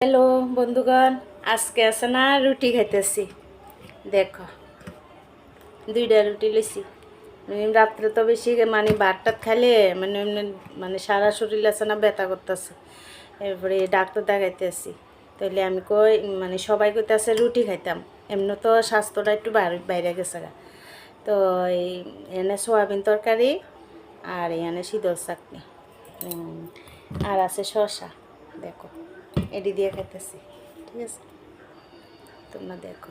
Hello বন্ধুগণ, আজকে আছে না রুটি খাইতেছি। দেখো, দুইটা রুটি লইছি। রাত্রে তো বেশি মানে ভাত খাইলে মানে সারা শরীর আছে না ব্যথা করতেছে। এরপরে ডাক্তার দেখাইতেছি। তাহলে আমি কই মানে সবাই কইতেছে রুটি খাইতাম, এমনি তো স্বাস্থ্যটা একটু বাইরে গেছে গা। তো এই এনে সোয়াবিন তরকারি আর এখানে শীতল চাটনি আর আছে শসা। দেখো, এটি দিয়ে খাইতেছি। ঠিক আছে, তোমরা দেখো।